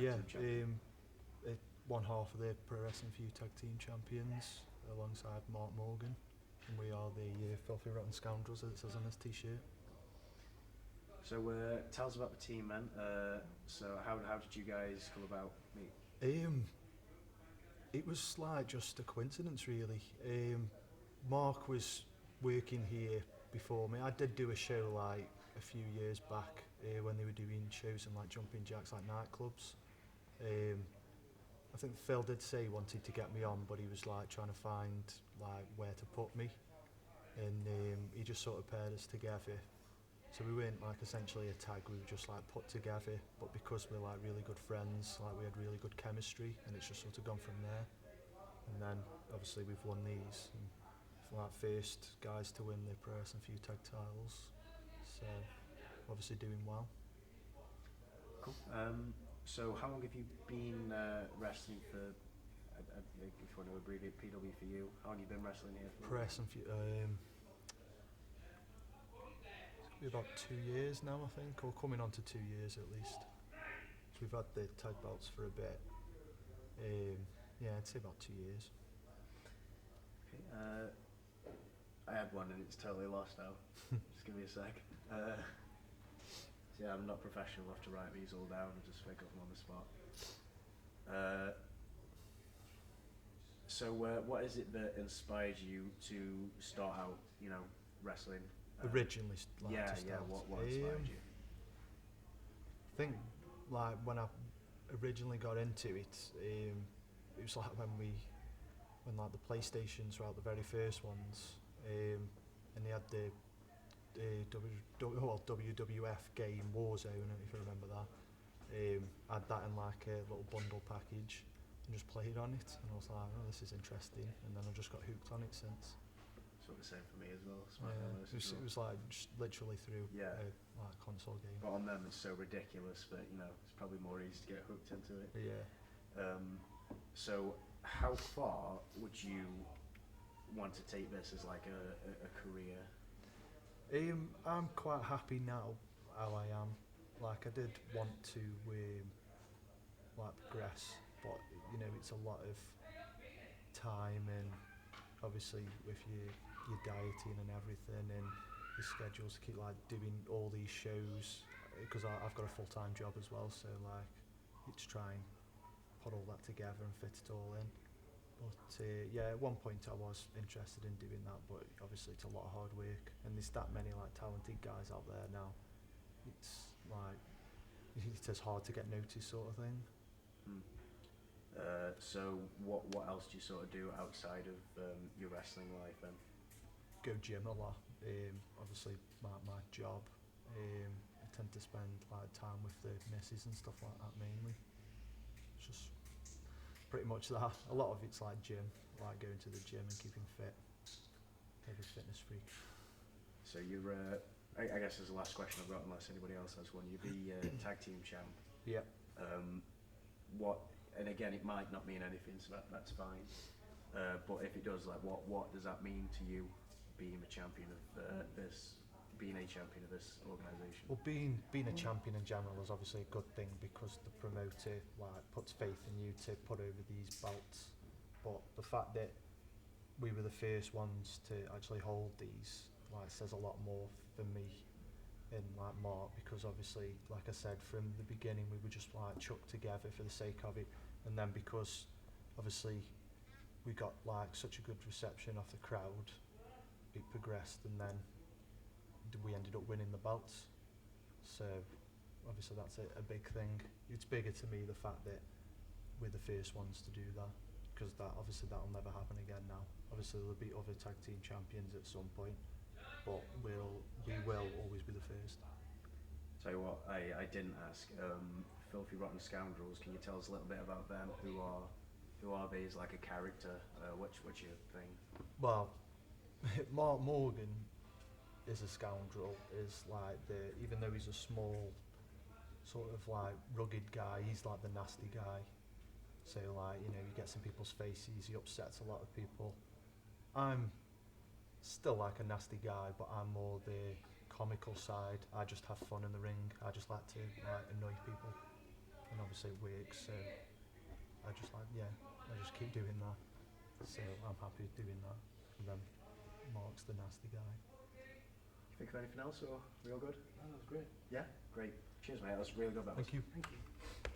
team Yeah, champion? one half of the Pro Wrestling for You Tag Team Champions alongside Mark Morgan, and we are the Filthy Rotten Scoundrels, as it says on this t-shirt. So tell us about the team, man. So how did you guys come about meet? It was like just a coincidence, really. Mark was working here before me. I did do a show like a few years back when they were doing shows in like jumping jacks, like nightclubs. I think Phil did say he wanted to get me on, but he was like trying to find like where to put me, and he just sort of paired us together. So we weren't like essentially a tag, we were just like put together, but because we're like really good friends, like we had really good chemistry, and it's just sort of gone from there. And then obviously we've won these, and like first guys to win the Pro Wrestling Feud tag titles, so obviously doing well. Cool. So how long have you been wrestling for? If you want to abbreviate PW4U, how long have you been wrestling here for? Pro Wrestling Feud, it's been about 2 years now, I think, or coming on to 2 years at least. So we've had the tag belts for a bit. Yeah, I'd say about 2 years. Okay, I had one and it's totally lost now. Just give me a sec. So yeah, I'm not professional enough to write these all down and just pick up them on the spot. So what is it that inspired you to start out, wrestling? Originally, like, yeah, to start. what inspired you? I think, like, when I originally got into it, it was like when like the PlayStations were out, the very first ones, and they had the WWF game Warzone, if you remember that. I had that in like a little bundle package and just played on it, and I was like, oh, this is interesting, and then I just got hooked on it since. Sort of the same for me as well. It was like just literally through like console game. But on them it's so ridiculous that it's probably more easy to get hooked into it. Yeah. So how far would you want to take this as like a career? I'm quite happy now how I am. Like, I did want to like progress, but it's a lot of time, and obviously with your dieting and everything, and your schedules to keep like doing all these shows, because I've got a full-time job as well, so like it's try and put all that together and fit it all in. But yeah, at one point I was interested in doing that, but obviously it's a lot of hard work, and there's that many like talented guys out there now. It's like it's as hard to get noticed, sort of thing. So what else do you sort of do outside of your wrestling life then? Go gym a lot. Obviously my job. I tend to spend like time with the missus and stuff like that mainly. It's just pretty much that. A lot of it's like gym, like going to the gym and keeping fit. Bit of a fitness freak. So you're, I guess as the last question I've got, unless anybody else has one, you're the tag team champ. Yeah. And again, it might not mean anything, so that's fine. But if it does, like, what does that mean to you, being a champion of this organisation? Well, being a champion in general is obviously a good thing, because the promoter like puts faith in you to put over these belts. But the fact that we were the first ones to actually hold these like says a lot more for me and like Mark, because obviously, like I said, from the beginning we were just like chucked together for the sake of it, and then because obviously we got like such a good reception off the crowd, it progressed, and then we ended up winning the belts. So obviously that's a big thing. It's bigger to me the fact that we're the first ones to do that, because that'll never happen again now. Obviously there'll be other tag team champions at some point, but we will always be the first. Tell you what, I didn't ask. Filthy Rotten Scoundrels. Can you tell us a little bit about them? Who are these? Like a character? What's your thing? Well, Mark Morgan is a scoundrel. Is like even though he's a small, sort of like rugged guy, he's like the nasty guy. So like he gets in people's faces, he upsets a lot of people. I'm still like a nasty guy, but I'm more the comical side. I just have fun in the ring. I just like to like annoy people, and obviously it works. So I just keep doing that. So I'm happy doing that. And then Mark's the nasty guy. You think of anything else, or we all good? No, that was great. Yeah? Great. Cheers, mate. That was really good. That Thank was. you. Thank you.